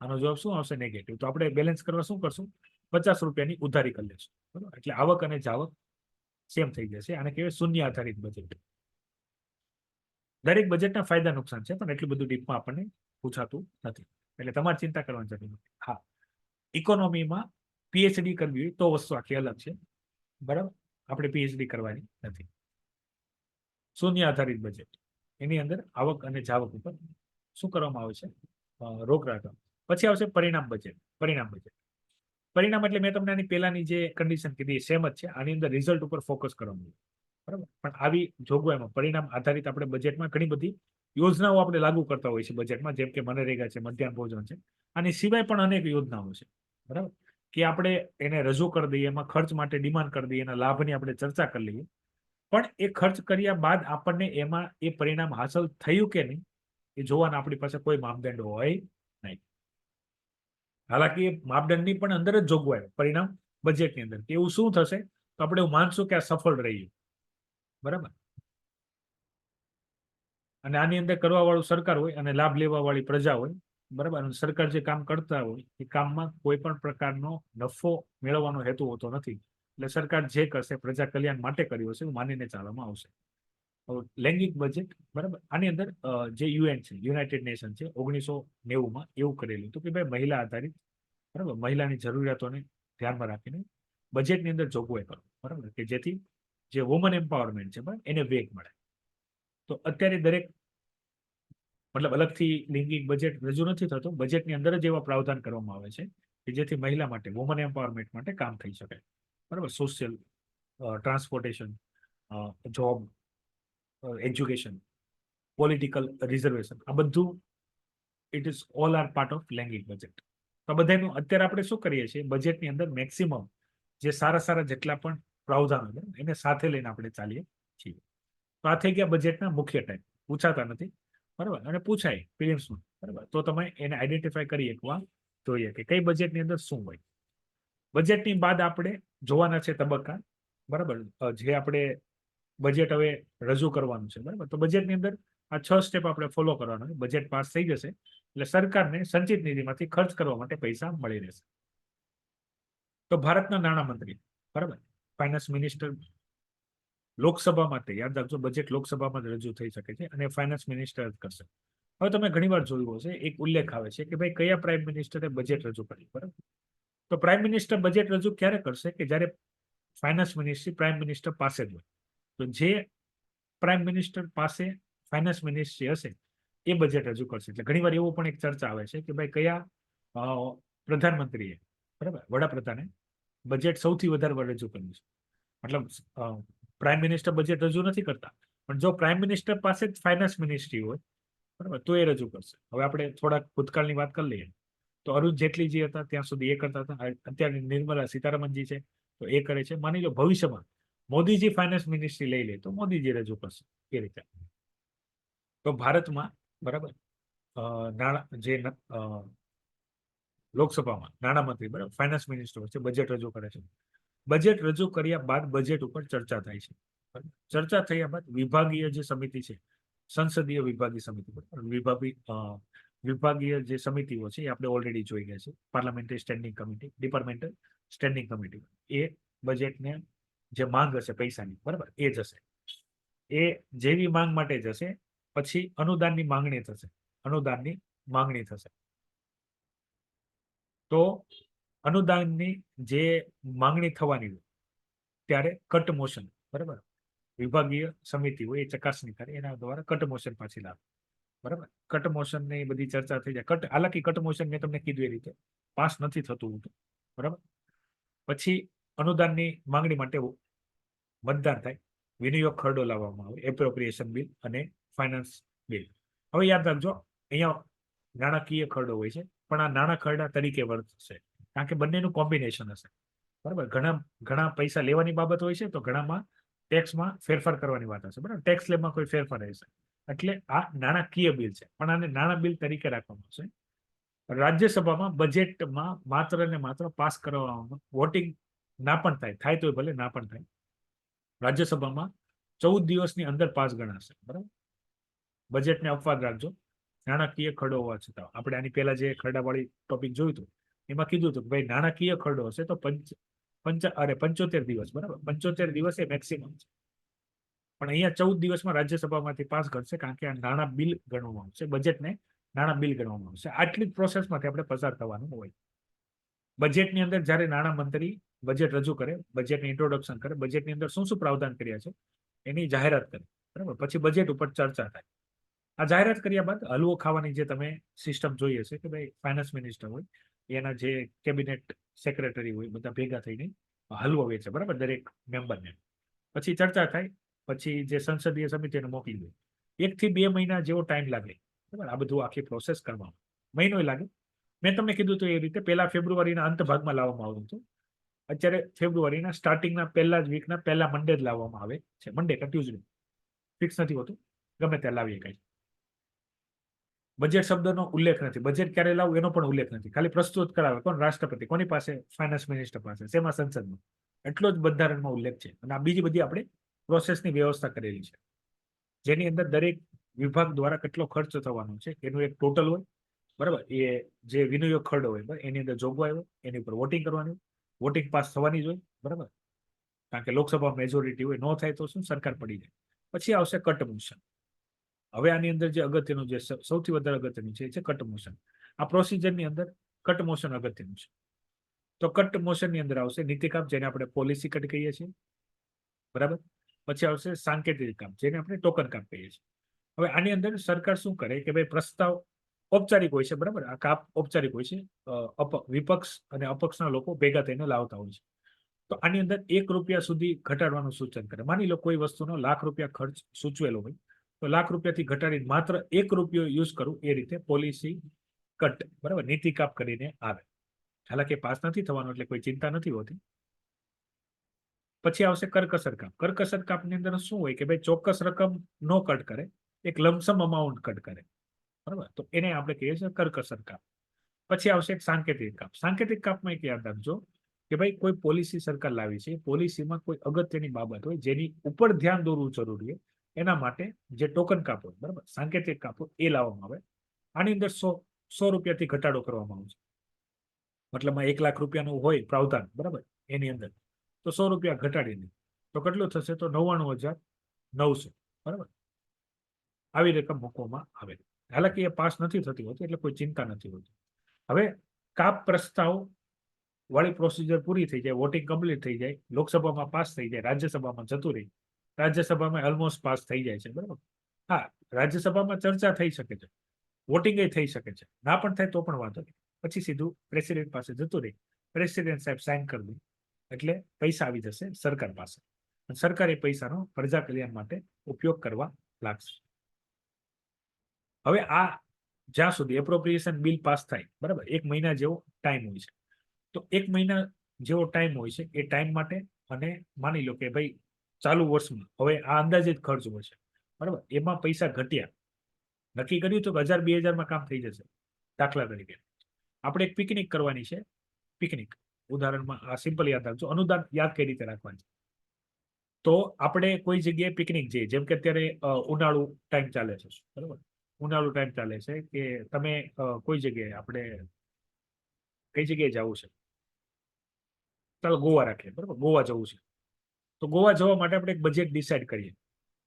આનો જવાબ શું આવશે? નેગેટિવ. તો આપણે બેલેન્સ કરવા શું કરશું? 50 રૂપિયાની ઉધારી કરી લેશું, બરાબર. એટલે આવક અને જાવક સેમ થઈ જશે. આને કહેવાય શૂન્ય આધારિત બજેટ. દરેક બજેટના ફાયદા નુકસાન છે, પણ એટલું બધું ડીપમાં આપણને પૂછાતું નથી, એટલે તમારે ચિંતા કરવાની જરૂર નથી. હા, ઇકોનોમીમાં પીએચડી કરવી હોય તો વસ્તુ આખી અલગ છે, બરાબર. આપણે પીએચડી કરવાની નથી. શૂન્ય આધારિત બજેટ, એની અંદર આવક અને જાવક ઉપર શું કરવામાં આવે છે? રોક રાખવા. પછી આવશે પરિણામ બજેટ. પરિણામ એટલે મેં તમને આની પહેલાની જે કન્ડિશન કીધી સેમ જ છે. આની અંદર રિઝલ્ટ ઉપર ફોકસ કરવાનું, બરાબર. પણ આવી જોગવાઈમાં પરિણામ આધારિત આપણે બજેટમાં ઘણી બધી યોજનાઓ આપણે લાગુ કરતા હોય છે બજેટમાં, જેમ કે મનરેગા છે, મધ્યાહન ભોજન છે. આની સિવાય પણ અનેક યોજનાઓ છે, બરાબર, કે આપણે એને રજૂ કરી દઈએ, એમાં ખર્ચ માટે ડિમાન્ડ કરી દઈએ, એના લાભની આપણે ચર્ચા કરી લઈએ. પણ એ ખર્ચ કર્યા બાદ આપણને એમાં એ પરિણામ હાંસલ થયું કે નહીં એ જોવાના આપણી પાસે કોઈ માપદંડ હોય નહીં. હાલાકી એ માપદંડની પણ અંદર જ જોગવાય પરિણામ બજેટની અંદર, કે એવું શું થશે તો આપણે એવું માનશું કે આ સફળ રહ્યું, બરાબર. અને આની અંદર કરવા વાળું સરકાર હોય અને લાભ લેવા વાળી પ્રજા હોય, બરાબર. અને સરકાર જે કામ કરતા હોય એ કામમાં કોઈ પણ પ્રકારનો નફો મેળવવાનો હેતુ હોતો નથી. એટલે સરકાર જે કરશે પ્રજા કલ્યાણ માટે કર્યું હશે એવું માનીને ચાલવામાં આવશે. લૈંગિક બજેટ, બરાબર, આની અંદર જે યુએન છે, યુનાઇટેડ નેશન છે, 1990માં એવું કરેલું હતું કે ભાઈ મહિલા આધારિત, બરાબર, મહિલાની જરૂરિયાતોને ધ્યાનમાં રાખીને બજેટની અંદર જોગવાઈ કરો, બરાબર, કે જેથી જે વુમન એમ્પાવરમેન્ટ છે બરાબર એને વેગ મળે. તો અત્યારે દરેક મતલબ અલગથી લૈંગિક બજેટ રજૂ નથી થતું, બજેટની અંદર જ એવા પ્રાવધાન કરવામાં આવે છે કે જેથી મહિલા માટે, વુમન એમ્પાવરમેન્ટ માટે કામ થઈ શકે, બરાબર. Social, transportation, job, education, political reservation, આ બધું it is all are part of લૈંગિક બજેટ. તો બધાનું અત્યારે આપણે શું કરીએ છીએ, બજેટની અંદર મેક્સિમમ જે સારા સારા જેટલા પણ પ્રાવધાનો છે એને સાથે લઈને આપણે ચાલીએ છીએ. તો આ થઈ ગયા બજેટના મુખ્ય ટાઈપ, પૂછાતા નથી, બરાબર, અને પૂછાય પ્રિલિમ્સમાં, બરાબર. તો તમે એને આઈડેન્ટિફાય કરી એકવાર જોઈએ કે કઈ બજેટની અંદર શું હોય. બજેટની બાદ આપણે જોવાના છે તબક્કા, બરાબર, જે આપણે બજેટ હવે રજૂ કરવાનું છે, બરાબર. તો બજેટની અંદર આ 6 સ્ટેપ આપણે ફોલો કરવાના છે. બજેટ પાસ થઈ જશે એટલે સરકારને સંચિત નિધિમાંથી ખર્ચ કરવા માટે પૈસા મળી રહેશે. તો ભારતના નાણામંત્રી, બરાબર, ફાઇનાન્સ મિનિસ્ટર, લોકસભામાં યાદ રાખજો બજેટ લોકસભામાં જ રજૂ થઈ શકે છે અને ફાઇનાન્સ મિનિસ્ટર જ કરશે. હવે તમે ઘણીવાર જોયું હશે એક ઉલ્લેખ આવે છે કે ભાઈ કયા પ્રાઇમ મિનિસ્ટરે બજેટ રજૂ કર્યું, બરાબર. તો પ્રાઇમ મિનિસ્ટર બજેટ રજૂ ક્યારે કરશે કે જ્યારે ફાઇનાન્સ મિનિસ્ટ્રી પ્રાઇમ મિનિસ્ટર પાસે જ હોય. તો જે પ્રાઇમ મિનિસ્ટર પાસે ફાઇનાન્સ મિનિસ્ટ્રી હશે એ બજેટ રજૂ કરશે. એટલે ઘણીવાર એવું પણ એક ચર્ચા આવે છે કે ભાઈ કયા પ્રધાનમંત્રીએ, બરાબર, વડાપ્રધાને બજેટ સૌથી વધારે રજૂ કર્યું છે. મતલબ પ્રાઇમ મિનિસ્ટર બજેટ રજૂ નથી કરતા, પણ જો પ્રાઇમ મિનિસ્ટર પાસે જ ફાઇનાન્સ મિનિસ્ટ્રી હોય, બરાબર, તો એ રજૂ કરશે. હવે આપણે થોડાક ભૂતકાળની વાત કરી લઈએ તો અરુણ જેટલીજી હતા ત્યાં સુધી એ કરતા હતા. અત્યારે નિર્મલા સીતારામનજી છે તો એ કરે છે. માની લો ભવિષ્યમાં મોદીજી ફાઇનાન્સ મિનિસ્ટ્રી લઈ લે તો મોદીજી રજૂ કરશે, એ રીતે. તો ભારતમાં, બરાબર, જે લોકસભામાં નાણામંત્રી, બરાબર, ફાઇનાન્સ મિનિસ્ટર છે, બજેટ રજૂ કરે છે. બજેટ રજૂ કર્યા બાદ બજેટ ઉપર ચર્ચા થાય છે. ચર્ચા થયા બાદ વિભાગીય જે સમિતિ છે, સંસદીય વિભાગીય સમિતિ, વિભાગીય જે સમિતિઓ છે એ આપણે ઓલરેડી જોઈ ગયા છે. Parliamentary standing committee, departmental standing committee, એ બજેટને જે માંગ હશે પૈસાની, બરાબર, એ જશે. એ જેવી માંગ માટે જશે પછી અનુદાનની માંગણી થશે, અનુદાનની માંગણી થશે. તો અનુદાનની જે માંગણી થવાની હોય ત્યારે કટ મોશન, બરાબર, વિભાગીય સમિતિ હોય એ ચકાસણી કરે, એના દ્વારા કટ મોશન પાછી લાવે, બરાબર. કટ મોશન ને બધી ચર્ચા થઈ જાય. હાલાકી કટ મોશન મેં તમને કીધું એ રીતે પાસ નથી થતું હતું, બરાબર. પછી અનુદાનની માંગણી માટે મતદાન થાય, વિનિયોગ ખરડો લાવવામાં આવે, એપ્રોપ્રિએશન બિલ અને ફાઇનાન્સ બિલ. હવે યાદ રાખજો અહીંયા નાણાકીય ખરડો હોય છે પણ આ નાણાં ખરડા તરીકે વર્તશે, કારણ કે બંનેનું કોમ્બિનેશન હશે, બરાબર. ઘણા પૈસા લેવાની બાબત હોય છે તો ઘણામાં ટેક્સમાં ફેરફાર કરવાની વાત હશે, બરાબર. ટેક્સ લેબમાં કોઈ ફેરફાર રહેશે. એટલે આ નાણાકીય બિલ છે પણ આને નાણાં બિલ તરીકે રાખવામાં આવશે. રાજ્યસભામાં બજેટમાં માત્ર ને માત્ર પાસ કરવામાં, વોટિંગ ના પણ થાય તો ભલે ના પણ થાય, રાજ્યસભામાં 14 દિવસની અંદર પાસ ગણાશે, બરાબર. બજેટને અપવાદ રાખજો નાણાકીય ખરડો હોવા છતાં. આપણે આની પહેલા જે ખરડાવાળી ટોપિક જોયું હતું એમાં કીધું હતું કે ભાઈ નાણાકીય ખરડો હશે તો 75 દિવસ, બરાબર, 75 દિવસ એ મેક્સિમમ છે. પણ અહીંયા 14 દિવસમાં રાજ્યસભામાંથી પાસ કરશે કારણ કે આ નાણાં બિલ ગણવામાં આવશે, બજેટને નાણાં બિલ ગણવામાં આવશે. આટલી જ પ્રોસેસમાંથી આપણે પસાર થવાનું હોય. બજેટની અંદર જ્યારે નાણામંત્રી બજેટ રજૂ કરે, બજેટની ઇન્ટ્રોડક્શન કરે, બજેટની અંદર શું શું પ્રાવધાન કર્યા છે એની જાહેરાત કરે, બરાબર. પછી બજેટ ઉપર ચર્ચા થાય. આ જાહેરાત કર્યા બાદ હલવો ખાવાની જે તમે સિસ્ટમ જોઈ હશે કે ભાઈ ફાઇનાન્સ મિનિસ્ટર હોય એના જે કેબિનેટ સેક્રેટરી હોય બધા ભેગા થઈને હલવો વેચે, બરાબર, દરેક મેમ્બરને. પછી ચર્ચા થાય, પછી જે સંસદીય સમિતિને મોકલી દે. 1 થી 2 મહિના જેવો ટાઈમ લાગે, બરાબર, આ બધું આખી પ્રોસેસ કરવામાં. મહિનો લાગે. મેં તમને કીધું તો એ રીતે પહેલા ફેબ્રુઆરીના અંત ભાગમાં લાવવામાં આવ્યું હતું. અત્યારે ફેબ્રુઆરીના સ્ટાર્ટિંગના પહેલા જ વીકના પહેલા મંડે જ લાવવામાં આવે છે. મંડે કે ટ્યુઝડે ફિક્સ નથી હોતું, ગમે ત્યાં લાવીએ કઈ. બજેટ શબ્દનો ઉલ્લેખ નથી. બજેટ ક્યારે લાવવું એનો પણ ઉલ્લેખ નથી. ખાલી પ્રસ્તુત કરાવે કોણ? રાષ્ટ્રપતિ. કોની પાસે? ફાઇનાન્સ મિનિસ્ટર પાસે. શેમાં? સંસદમાં. એટલો જ બંધારણમાં ઉલ્લેખ છે. અને આ બીજી બધી આપણે પ્રોસેસની વ્યવસ્થા કરેલી છે, જેની અંદર દરેક વિભાગ દ્વારા કેટલો ખર્ચ થવાનો છે એનું એક ટોટલ હોય, બરાબર. એ જે વિનિયોગ ખરડો હોય, બરાબર, એની અંદર જોગવાઈ હોય, એની ઉપર વોટિંગ કરવાની, વોટિંગ પાસ થવાની જ હોય, બરાબર, કારણ કે લોકસભા મેજોરિટી હોય. ન થાય તો શું? સરકાર પડી જાય. પછી આવશે કટ મોશન. હવે આની અંદર જે અગત્યનું, જે સૌથી વધારે અગત્યનું છે કટ મોશન. આ પ્રોસિજરની અંદર કટ મોશન અગત્યનું છે. તો કટ મોશનની અંદર આવશે નીતિ કાપ, જેને આપણે પોલિસી કટ કહીએ છીએ, બરાબર. પછી આવશે સાંકેતિક કાપ, જેને આપણે ટોકન કાપ કહીએ છીએ. હવે આની અંદર સરકાર શું કરે કે ભાઈ પ્રસ્તાવ ઔપચારિક હોય છે, બરાબર. આ કાપ ઔપચારિક હોય છે. વિપક્ષ અને અપક્ષના લોકો ભેગા થઈને લાવતા હોય છે. તો આની અંદર 1 રૂપિયા સુધી ઘટાડવાનું સૂચન કરે. માની લો કોઈ વસ્તુનો ₹1,00,000 ખર્ચ સૂચવેલો હોય, તો ₹1,00,000થી ઘટાડીને માત્ર 1 રૂપિયો યુઝ કરું, એ રીતે પોલિસી કટ, બરાબર, નીતિ કાપ કરીને આવે. હાલાકી પાસ નથી થવાનો એટલે કોઈ ચિંતા નથી હોતી. પછી આવશે કરકસર કાપ. કરકસર કાપની અંદર શું હોય કે ભાઈ ચોક્કસ રકમ નો કટ કરે, એક લમસમ અમાઉન્ટ કટ કરે, બરાબર. તો એને આપણે કહીએ છીએ કરકસર કાપ. પછી આવશે એક સાંકેતિક કાપ. સાંકેતિક કાપમાં એક યાદ રાખજો કે ભાઈ કોઈ પોલિસી સરકાર લાવી છે, પોલિસીમાં કોઈ અગત્યની બાબત હોય જેની ઉપર ધ્યાન દોરવું જરૂરી હોય, એના માટે જે ટોકન કાપ હોય, બરાબર, સાંકેતિક કાપ હોય, એ લાવવામાં આવે. આની અંદર 100 રૂપિયાથી ઘટાડો કરવામાં આવે છે. મતલબ ₹1,00,000 હોય પ્રાવધાન, બરાબર, એની અંદર તો 100 રૂપિયા ઘટાડીને તો કેટલું થશે? તો 99,900, બરાબર. આવી રકમ મૂકવામાં આવે. હાલાકી એ પાસ નથી થતી હોતી એટલે કોઈ ચિંતા નથી હોતી. હવે કાપ પ્રસ્તાવ વાળી પ્રોસિજર પૂરી થઈ જાય, વોટિંગ કમ્પ્લીટ થઈ જાય, લોકસભામાં પાસ થઈ જાય, રાજ્યસભામાં જતું રહી, રાજ્યસભામાં ઓલમોસ્ટ પાસ થઈ જાય છે, બરાબર. હા, રાજ્યસભામાં ચર્ચા થઈ શકે છે, વોટિંગ થઈ શકે છે, ના પણ થાય તો પણ વાંધો નહીં. પછી સીધું પ્રેસિડેન્ટ પાસે જતું રહી, પ્રેસિડેન્ટ સાહેબ સાઇન કરી દે એટલે પૈસા આવી જશે સરકાર પાસે. સરકાર એ પૈસાનો પ્રજા કલ્યાણ માટે ઉપયોગ કરવા લાગશે. હવે આ જ્યાં સુધી એપ્રોપ્રિએશન બિલ પાસ થાય, બરાબર, 1 મહિના જેવો ટાઈમ હોય છે. તો 1 મહિના જેવો ટાઈમ હોય છે. એ ટાઈમ માટે, અને માની લો કે ભાઈ ચાલુ વર્ષમાં હવે આ અંદાજિત ખર્ચ હોય છે, બરાબર, એમાં પૈસા ઘટ્યા, નક્કી કર્યું તો કે 1,000-2,000 કામ થઈ જશે. દાખલા તરીકે આપણે એક પિકનિક કરવાની છે, પિકનિક ઉદાહરણમાં આ સિમ્પલ યાદ રાખજો. અનુદાન યાદ કઈ રીતે રાખવાની? તો આપણે કોઈ જગ્યાએ પિકનિક જઈએ, જેમ કે અત્યારે ઉનાળુ ટાઈમ ચાલે છે, બરાબર, ઉનાળુ ટાઈમ ચાલે છે કે તમે કોઈ જગ્યાએ, આપણે કઈ જગ્યાએ જવું છે? ચાલો ગોવા રાખીએ, બરાબર, ગોવા જવું છે. તો ગોવા જવા માટે આપણે એક બજેટ ડિસાઇડ કરીએ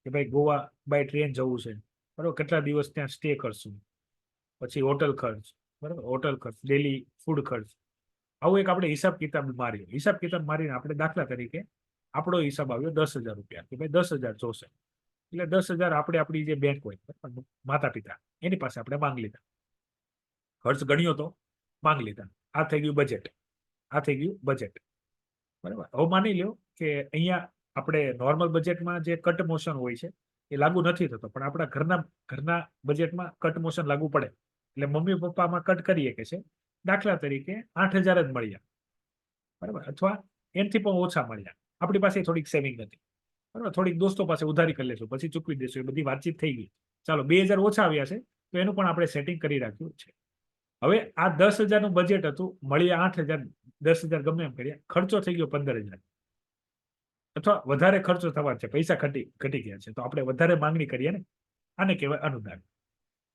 કે ભાઈ ગોવા બાય ટ્રેન જવું છે, બરાબર, કેટલા દિવસ ત્યાં સ્ટે કરશું, પછી હોટલ ખર્ચ, બરાબર, હોટલ ખર્ચ, ડેલી ફૂડ ખર્ચ, આવું એક આપણે હિસાબ કિતાબ મારીએ. હિસાબ કિતાબ મારીને આપણે દાખલા તરીકે આપણો હિસાબ આવ્યો ₹10,000 કે ભાઈ 10,000 જોશે. એટલે 10,000 આપણે આપણી જે બેંક હોય, માતા પિતા, એની પાસે આપણે માંગ લીધા, ખર્ચ ગણ્યો તો માંગ લીધા. આ થઈ ગયું બજેટ. આ થઈ ગયું બજેટ, બરાબર. હવે માની લો કે અહીંયા આપણે નોર્મલ બજેટમાં જે કટ મોશન હોય છે એ લાગુ નથી થતો, પણ આપણા ઘરના બજેટમાં કટ મોશન લાગુ પડે. એટલે મમ્મી પપ્પામાં કટ કરીએ કે છે, દાખલા તરીકે 8,000 જ મળ્યા, બરાબર, અથવા એનથી પણ ઓછા મળ્યા. આપણી પાસે થોડીક સેવિંગ હતી, બરાબર, થોડીક દોસ્તો પાસે ઉધારી કરી લેશું, પછી ચૂકવી દેશું, એ બધી વાતચીત થઈ ગઈ. ચાલો 2,000 ઓછા આવ્યા છે, તો એનું પણ આપણે સેટિંગ કરી રાખ્યું છે. હવે આ 10,000 બજેટ હતું, મળ્યા 8,000, 10,000 ગમે એમ કર્યા, ખર્ચો થઈ ગયો 15,000, અથવા વધારે ખર્ચો થવા છે, પૈસા ઘટી ગયા છે, તો આપણે વધારે માંગણી કરીએ ને, આને કહેવાય અનુદાન.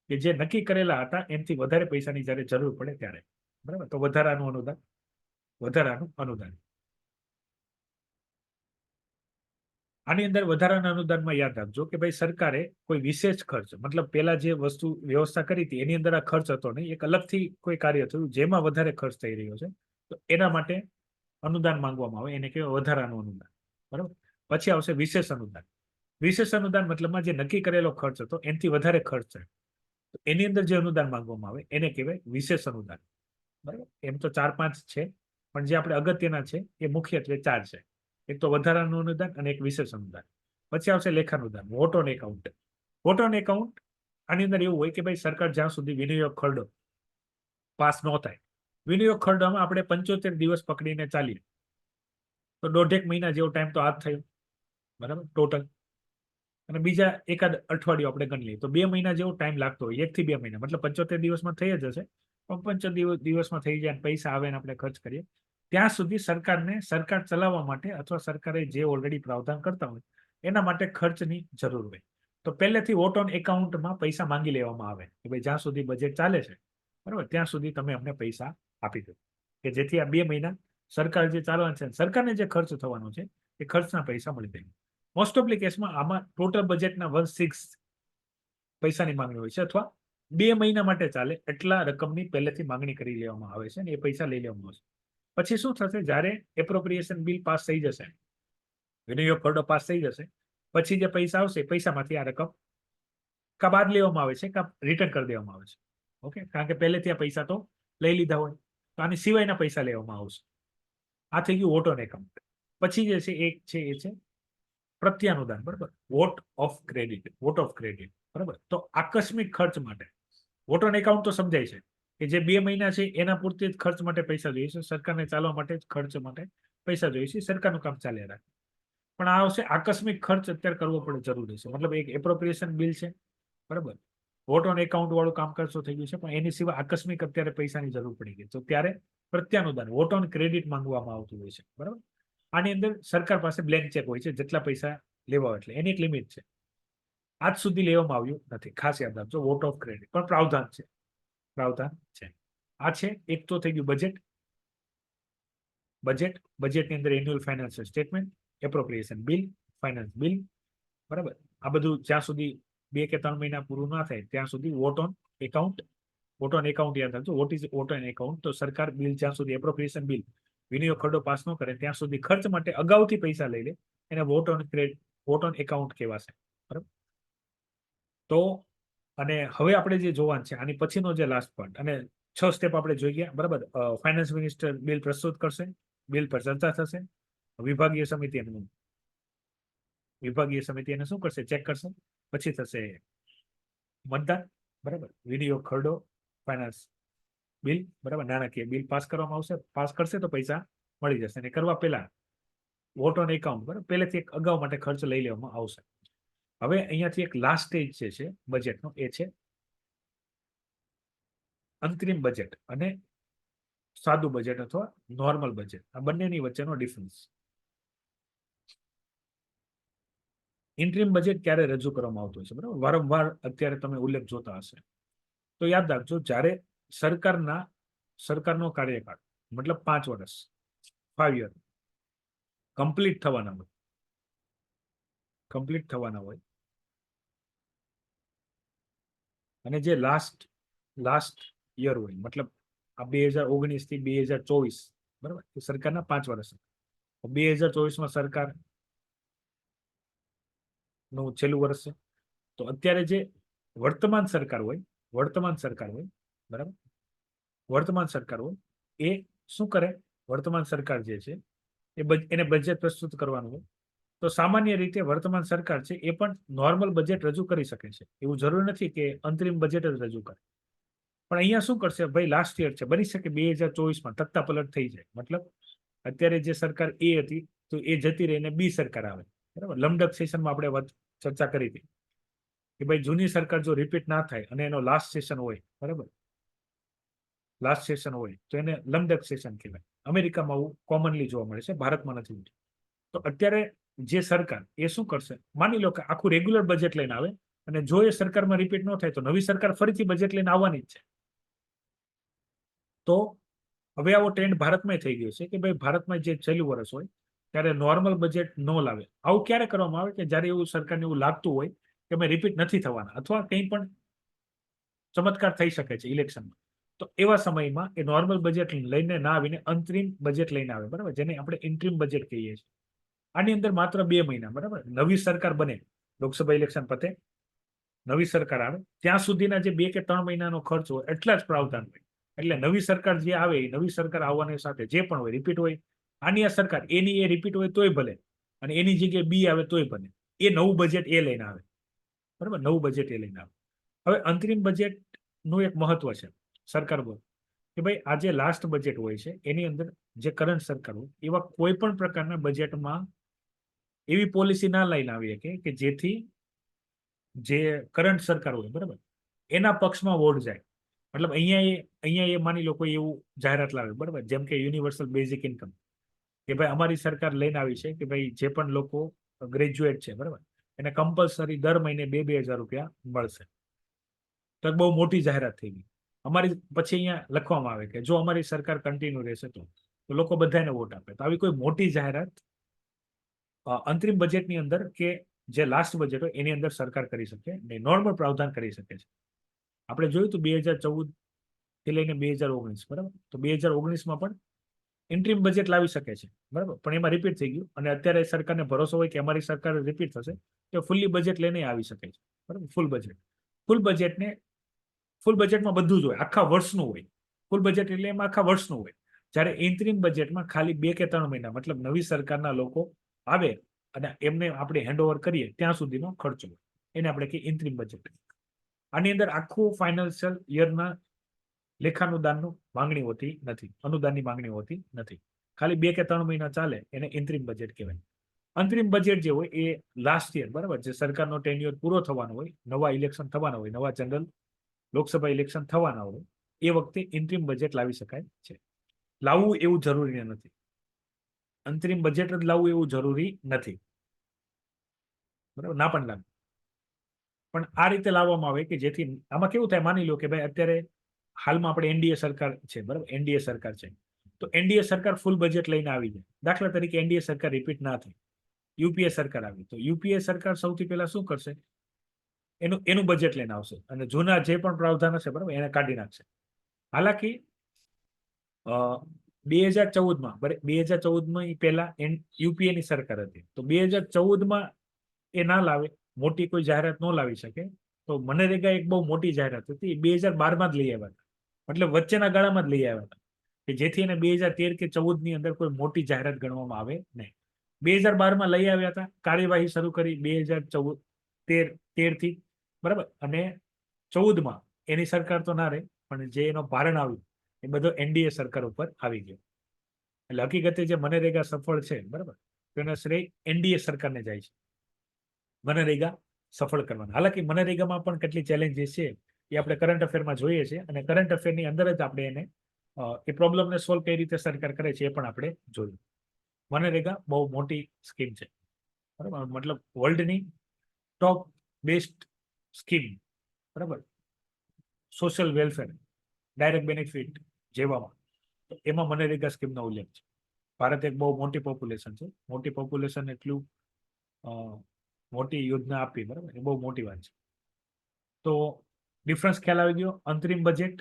કે જે નક્કી કરેલા હતા એનાથી વધારે પૈસાની જ્યારે જરૂર પડે ત્યારે, બરાબર, તો વધારાનું અનુદાન. આની અંદર વધારાના અનુદાનમાં યાદ રાખજો કે ભાઈ સરકારે કોઈ વિશેષ ખર્ચ, મતલબ પેલા જે વસ્તુ વ્યવસ્થા કરી હતી એની અંદર આ ખર્ચ હતો નહીં, એક અલગથી કોઈ કાર્ય થયું જેમાં વધારે ખર્ચ થઈ રહ્યો છે, તો એના માટે અનુદાન માંગવામાં આવે, એને કહેવાય વધારાનું અનુદાન, બરાબર. પછી આવશે વિશેષ અનુદાન. વિશેષ અનુદાન મતલબમાં જે નક્કી કરેલો ખર્ચ હતો એનાથી વધારે ખર્ચ છે, તો એની અંદર જે અનુદાન માંગવામાં આવે એને કહેવાય વિશેષ અનુદાન, બરાબર. એમ તો 4-5 છે, પણ જે આપણે અગત્યના છે એ મુખ્યત્વે 4 છે. એક તો વધારાનું અનુદાન અને એક વિશેષ અનુદાન. પછી આવશે લેખાનુદાન, vote on account. Vote on account આની અંદર એવું હોય કે ભાઈ સરકાર જ્યાં સુધી વિનિયોગ ખરડો પાસ ન થાય, વિનિયોગ ખરડામાં આપણે 75 દિવસ પકડીને ચાલીએ તો 1.5 મહિના જેવો ટાઈમ તો આ જ થયો, બરાબર, ટોટલ. અને બીજા એકાદ અઠવાડિયું આપણે ગણી લઈએ તો 2 મહિના જેવો ટાઈમ લાગતો હોય, 1 થી 2 મહિના, મતલબ 75 દિવસમાં થઈ જ હશે. પણ 75 દિવસમાં થઈ જાય, પૈસા આવે ને આપણે ખર્ચ કરીએ, ત્યાં સુધી સરકારને સરકાર ચલાવવા માટે અથવા સરકારે જે ઓલરેડી પ્રાવધાન કરતા હોય એના માટે ખર્ચની જરૂર હોય. તો પહેલેથી વોટ ઓન એકાઉન્ટમાં પૈસા માંગી લેવામાં આવે કે ભાઈ જ્યાં સુધી બજેટ ચાલે છે, બરાબર, ત્યાં સુધી તમે અમને પૈસા આપી દો, કે જેથી આ 2 મહિના સરકાર જે ચાલવાનું છે, સરકારને જે ખર્ચ થવાનો છે એ ખર્ચના પૈસા મળી જાય. મોસ્ટ ઓફ કેસમાં આમાં ટોટલ બજેટના 1/6 પૈસાની માંગણી હોય છે, અથવા 2 મહિના માટે ચાલે એટલા રકમની પહેલેથી માંગણી કરી લેવામાં આવે છે અને એ પૈસા લઈ લેવામાં આવશે. પછી શું થશે, જ્યારે એપ્રોપ્રિએશન બિલ પાસ થઈ જશે, વિનિયોગ ખરડો પાસ થઈ જશે, પછી જે પૈસા આવશે પૈસામાંથી આ રકમ કા બાદ લેવામાં આવે છે કા રિટર્ન કરી દેવામાં આવે છે. ઓકે, કારણ કે પહેલેથી આ પૈસા તો લઈ લીધા હોય, તો આની સિવાયના પૈસા લેવામાં આવશે. આ થઈ ગયું વોટ ઓન એકાઉન્ટ. પછી જે છે એક છે એ છે પ્રત્યાનુદાન, બરાબર, vote of credit, vote of credit, બરાબર. તો આકસ્મિક ખર્ચ માટે વોટ ઓન એકાઉન્ટ તો સમજાય છે કે જે 2 મહિના છે એના પૂરતી જ ખર્ચ માટે પૈસા જોઈએ છે, સરકારને ચાલવા માટે જ ખર્ચ માટે પૈસા જોઈએ છે, સરકારનું કામ ચાલ્યા રાખે. પણ આ આવશે આકસ્મિક ખર્ચ અત્યારે કરવો પડે જરૂરી છે, મતલબ એક એપ્રોપ્રિએશન બિલ છે, બરાબર, વોટ ઓન એકાઉન્ટ વાળું કામ કરશો થઈ ગયું છે, પણ એની સિવાય આકસ્મિક અત્યારે પૈસાની જરૂર પડી ગઈ, તો ત્યારે પ્રત્યાનુદાન, વોટ ઓન ક્રેડિટ માંગવામાં આવતું હોય છે, બરાબર. આની અંદર સરકાર પાસે બ્લેન્ક ચેક હોય છે, જેટલા પૈસા લેવા હોય એટલે એની એક લિમિટ છે. આજ સુધી લેવામાં આવ્યું નથી, ખાસ યાદ રાખજો. વોટ ઓફ ક્રેડિટ પણ પ્રાવધાન છે, પ્રાવધાન છે. આ છે એક તો થઈ ગયું બજેટ. બજેટની અંદર annual financial statement, appropriation bill, finance bill, બરાબર. આ બધું જ્યાં સુધી 2 કે 3 મહિના પૂરું ના થાય ત્યાં સુધી vote on account. Vote on account યાદ રાખજો. Vote is vote on account? તો સરકાર બિલ જ્યાં સુધી એપ્રોપ્રિએશન બિલ, વિનિયોગ ખરડો પાસ ન કરે ત્યાં સુધી ખર્ચ માટે અગાઉથી પૈસા લઈ લે, એને vote on vote on account કહેવાશે, બરાબર. તો અને હવે આપણે જે જોવાનું છે આની પછીનો જે લાસ્ટ પોઈન્ટ, અને 6 સ્ટેપ આપણે જોઈ ગયા, બરાબર. ફાઇનાન્સ મિનિસ્ટર બિલ પ્રસ્તુત કરશે, બિલ પર ચર્ચા થશે, વિભાગીય સમિતિ એને શું કરશે, ચેક કરશે, પછી થશે મતદાન, બરાબર, વિનિયોગ ખરડો, ફાઇનાન્સ બિલ, બરાબર, નાણાકીય બિલ પાસ કરવામાં આવશે, પાસ કરશે તો પૈસા મળી જશે, અને કરવા પહેલા વોટ ઓન એકાઉન્ટ, બરાબર, પહેલેથી એક અગાઉ માટે ખર્ચ લઈ લેવામાં આવશે. હવે અહીંયાથી એક લાસ્ટ સ્ટેજ જે છે બજેટનો, એ છે અંતરિમ બજેટ અને સાદું બજેટ અથવા નોર્મલ બજેટ. આ બંનેની વચ્ચેનો ડિફરન્સ. ઇન્ટરિમ બજેટ ક્યારે રજૂ કરવામાં આવતું છે, બરાબર, વારંવાર અત્યારે તમે ઉલ્લેખ જોતા હશે. તો યાદ રાખજો, જ્યારે સરકારનો કાર્યકાળ મતલબ 5 વર્ષ, 5 યર કમ્પ્લીટ થવાના હોય અને જે લાસ્ટ યર હોય, મતલબ આ 2019 થી 2024, બરાબર, એ સરકારના 5 વર્ષ. 2024માં સરકાર નું છેલ્લું વર્ષ છે. તો અત્યારે જે વર્તમાન સરકાર હોય, બરાબર, વર્તમાન સરકાર હોય એ શું કરે, વર્તમાન સરકાર જે છે એને બજેટ પ્રસ્તુત કરવાનું હોય. તો સામાન્ય રીતે વર્તમાન સરકાર છે એ પણ નોર્મલ બજેટ રજૂ કરી શકે છે, એવું જરૂરી નથી કે અંતરિમ બજેટ જ રજૂ કરે. પણ અહીંયા શું કરશે, ભાઈ લાસ્ટ યર છે, બની શકે 2024માં તખ્તા પલટ થઈ જાય, મતલબ અત્યારે જે સરકાર એ હતી તો એ જતી રહીને બી સરકાર આવે, બરાબર. લમડક સેશનમાં આપણે ચર્ચા કરી હતી કે ભાઈ જૂની સરકાર જો રિપીટ ના થાય અને એનો લાસ્ટ સેશન હોય, બરાબર, લાસ્ટ સેશન હોય તો એને લમડક સેશન કહેવાય. અમેરિકામાં આવું કોમનલી જોવા મળે છે, ભારતમાં નથી. તો અત્યારે જે સરકાર એ શું કરશે, માની લો કે આખું રેગ્યુલર બજેટ લઈને આવે, અને જો એ સરકારમાં રિપીટ ન થાય તો નવી સરકાર ફરીથી બજેટ લઈને આવવાની જ છે. તો હવે આવો ટ્રેન્ડ ભારતમાં થઈ ગયો છે કે ભાઈ ભારતમાં જે છેલ્લું વર્ષ હોય ત્યારે નોર્મલ બજેટ ન લાવે. આવું ક્યારે કરવામાં આવે કે જ્યારે એવું સરકારને એવું લાગતું હોય કે અમે રિપીટ નથી થવાના, અથવા કંઈ પણ ચમત્કાર થઈ શકે છે ઇલેક્શનમાં. તો એવા સમયમાં એ નોર્મલ બજેટ લઈને ના આવીને અંતરિમ બજેટ લઈને આવે, બરાબર, જેને આપણે ઇન્ટરિમ બજેટ કહીએ છીએ. આની અંદર માત્ર 2 મહિના, બરાબર, નવી સરકાર બને, લોકસભા ઇલેક્શન પતે, નવી સરકાર આવે ત્યાં સુધીના જે 2 કે 3 મહિનાનો ખર્ચ હોય એટલા જ પ્રાવધાન હોય. એટલે નવી સરકાર જે આવે, નવી સરકાર આવવાની સાથે જે પણ હોય રિપીટ હોય. આની આ સરકાર એની એ રિપીટ હોય તોય ભલે, અને એની જગ્યાએ બી આવે તોય ભલે, એ નવું બજેટ એ લઈને આવે, બરાબર, નવું બજેટ એ લઈને આવે. હવે અંતરિમ બજેટનું એક મહત્વ છે સરકાર બોલ કે ભાઈ આ જે લાસ્ટ બજેટ હોય છે એની અંદર જે કરંટ સરકાર હોય એવા કોઈ પણ પ્રકારના બજેટમાં એવી પોલિસી ના લઈને આવી શકે કે જેથી જે કરંટ સરકાર હોય બરાબર એના પક્ષમાં વોટ જાય. મતલબ અહીંયા એ માની લો કોઈ એવું જાહેરાત લાવે બરાબર, જેમ કે યુનિવર્સલ બેઝિક ઇન્કમ, કે ભાઈ અમારી સરકાર લઈને આવી છે કે ભાઈ જે પણ લોકો ગ્રેજ્યુએટ છે બરાબર એને કમ્પલસરી દર મહિને 2,000 રૂપિયા મળશે. તો બહુ મોટી જાહેરાત થઈ ગઈ. અમારી પછી અહીંયા લખવામાં આવે કે જો અમારી સરકાર કન્ટિન્યુ રહેશે તો લોકો બધાને વોટ આપે. તો આવી કોઈ મોટી જાહેરાત અંતરિમ બજેટની અંદર કે જે લાસ્ટ બજેટ હોય એની અંદર સરકાર કરી શકે નહીં, નોર્મલ પ્રાવધાન કરી શકે છે. આપણે જોયું તો 2014 થી લઈને 2019 બરાબર, તો 2019માં પણ ઇન્ટરિમ બજેટ લાવી શકે છે બરાબર, પણ એમાં રિપીટ થઈ ગયું અને અત્યારે સરકારને ભરોસો હોય કે અમારી સરકાર રિપીટ થશે તો ફૂલ્લી બજેટ લઈને આવી શકે છે બરાબર. ફૂલ બજેટમાં બધું જ હોય, આખા વર્ષનું હોય. ફૂલ બજેટ એટલે એમાં આખા વર્ષનું હોય. જ્યારે ઇન્ટરિમ બજેટમાં ખાલી 2 કે 3 મહિના મતલબ નવી સરકારના લોકો આવે અને એમને આપણે હેન્ડઓવર કરીએ ત્યાં સુધીનો ખર્ચો હોય, એને આપણે કહીએ ઇન્ટરિમ બજેટ. આની અંદર આખું ફાઇનાન્શિયલ યરના લેખાનુદાનનું માંગણી હોતી નથી, અનુદાનની માંગણી હોતી નથી. ખાલી 2 કે 3 મહિના ચાલે એને ઇન્ટરિમ બજેટ કહેવાય. અંતરિમ બજેટ જે હોય એ લાસ્ટ યર બરાબર, જે સરકારનો ટેન્યુઅર પૂરો થવાનો હોય, નવા ઇલેક્શન થવાના હોય, નવા જનરલ લોકસભા ઇલેક્શન થવાના હોય એ વખતે ઇન્ટરિમ બજેટ લાવી શકાય છે. લાવવું એવું જરૂરી નથી, અંતરિમ બજેટ જ લાવવું એવું જરૂરી નથી બરાબર, ના પણ લાગે. પણ આ રીતે લાવવામાં આવે કે જેથી આમાં કેવું થાય, માની લો કે ભાઈ અત્યારે હાલમાં આપણે એનડીએ સરકાર છે બરાબર, એનડીએ સરકાર છે તો એનડીએ સરકાર ફૂલ બજેટ લઈને આવી જાય. દાખલા તરીકે એનડીએ સરકાર રિપીટ ના થાય, યુપીએ સરકાર આવી તો યુપીએ સરકાર સૌથી પહેલા શું કરશે, એનું બજેટ લઈને આવશે અને જૂના જે પણ પ્રાવધાન હશે બરાબર એને કાઢી નાખશે. હાલાકી 2014માં 2014માં પહેલા યુપીએ ની સરકાર હતી તો 2014માં એ ના લાવે, મોટી કોઈ જાહેરાત ન લાવી શકે. તો મનરેગા એક બહુ મોટી જાહેરાત હતી, 2012માં જ લઈ આવ્યા હતા, મતલબ વચ્ચેના ગાળામાં જ લઈ આવ્યા હતા કે જેથી એને 2013 કે 14 ની અંદર કોઈ મોટી જાહેરાત ગણવામાં આવે નહીં. 2012માં લઈ આવ્યા હતા, કાર્યવાહી શરૂ કરી 2013 થી બરાબર, અને 14માં એની સરકાર તો ના રહે પણ જે એનો ભારણ આવ્યું એ બધો એનડીએ સરકાર ઉપર આવી ગયો. એટલે હકીકતે જે મનરેગા સફળ છે બરાબર, તો એનો શ્રેય એનડીએ સરકારને જાય છે મનરેગા સફળ કરવાના. હાલાકી મનરેગામાં પણ કેટલી ચેલેન્જીસ છે એ આપણે કરંટ અફેરમાં જોઈએ છીએ અને કરંટ અફેરની અંદર જ આપણે એને એ પ્રોબ્લેમને સોલ્વ કઈ રીતે સરકાર કરે છે એ પણ આપણે જોયું. મનરેગા બહુ મોટી સ્કીમ છે બરાબર, મતલબ વર્લ્ડની ટોપ બેસ્ટ સ્કીમ બરાબર, સોશિયલ વેલફેર ડાયરેક્ટ બેનિફિટ જેવામાં તો એમાં મનરેગા સ્કીમનો ઉલ્લેખ છે. ભારત એક બહુ મોટી પોપ્યુલેશન છે, મોટી પોપ્યુલેશન એટલું મોટી યોજના આપી બરાબર, એ બહુ મોટી વાત છે. તો ડિફરન્સ ખ્યાલ આવી ગયો અંતરિમ બજેટ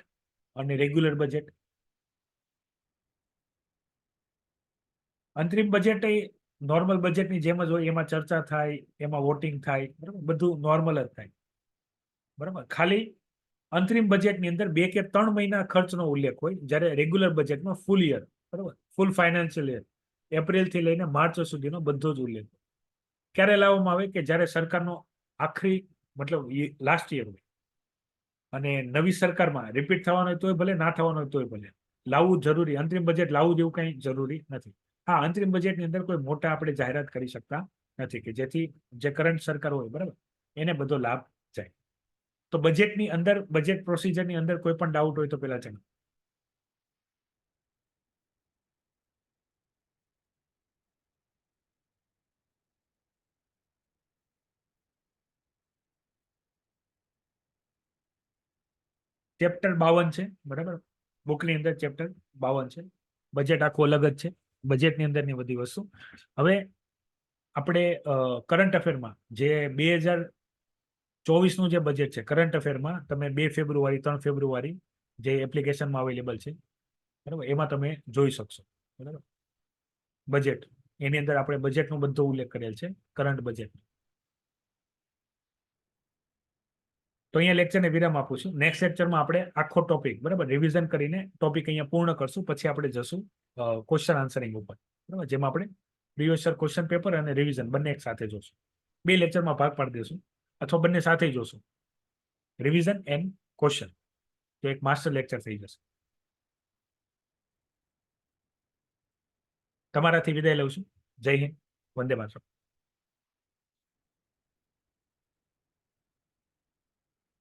અને રેગ્યુલર બજેટ. અંતરિમ બજેટ એ નોર્મલ બજેટની જેમ જ હોય, એમાં ચર્ચા થાય, એમાં વોટિંગ થાય બરાબર, બધું નોર્મલ જ થાય બરાબર. ખાલી અંતરિમ બજેટની અંદર 2 કે 3 મહિના ખર્ચનો ઉલ્લેખ હોય, જ્યારે રેગ્યુલર બજેટમાં ફૂલ યર બરાબર, ફૂલ ફાઇનાન્શિયલ યર એપ્રિલથી લઈને માર્ચ સુધીનો બધો જ ઉલ્લેખ. ક્યારે લાવવામાં આવે કે જ્યારે સરકારનો આખરી મતલબ લાસ્ટ યર હોય અને નવી સરકારમાં રિપીટ થવાનો હોય તોય ભલે, ના થવાનો હોય તોય ભલે, લાવવું જરૂરી, અંતરિમ બજેટ લાવવું જેવું કંઈ જરૂરી નથી. હા, અંતરિમ બજેટની અંદર કોઈ મોટા આપણે જાહેરાત કરી શકતા નથી કે જેથી જે કરંટ સરકાર હોય બરાબર એને બધો લાભ જાય. તો બજેટની અંદર, બજેટ પ્રોસિજરની અંદર કોઈ પણ ડાઉટ હોય તો પેલા જણાવો. ચેપ્ટર 52 છે બરાબર, બુકની અંદર ચેપ્ટર 52 છે. બજેટ આખું અલગ જ છે, બજેટની અંદરની બધી વસ્તુ. હવે આપણે કરંટ અફેરમાં જે 2024નું જે બજેટ છે કરંટ અફેરમાં તમે 2 ફેબ્રુઆરી 3 ફેબ્રુઆરી જે એપ્લિકેશનમાં અવેલેબલ છે બરાબર, એમાં તમે જોઈ શકશો બરાબર. બજેટ એની અંદર આપણે બજેટનો બધો ઉલ્લેખ કરેલ છે, કરંટ બજેટ. તો અહીંયા લેક્ચરને વિરામ આપું છું. નેક્સ્ટ લેક્ચરમાં આપણે આખો ટોપિક બરાબર રિવિઝન કરીને ટોપિક અહીંયા પૂર્ણ કરશું, પછી આપણે જશું ક્વેશ્ચન આન્સરિંગ ઉપર બરાબર, જેમાં આપણે પ્રીવિયસ યર ક્વેશ્ચન પેપર અને રિવિઝન બંને એક સાથે જોશું. 2 લેક્ચરમાં ભાગ પાડી દઈશું. અથવા બંને સાથે જોશો, રિવિઝન એન્ડ ક્વેશ્ચન, તો એક માસ્ટર લેક્ચર થઈ જશે. તમારાથી વિદાય લઉં છું. જય હિન્દ, વંદે માતરમ.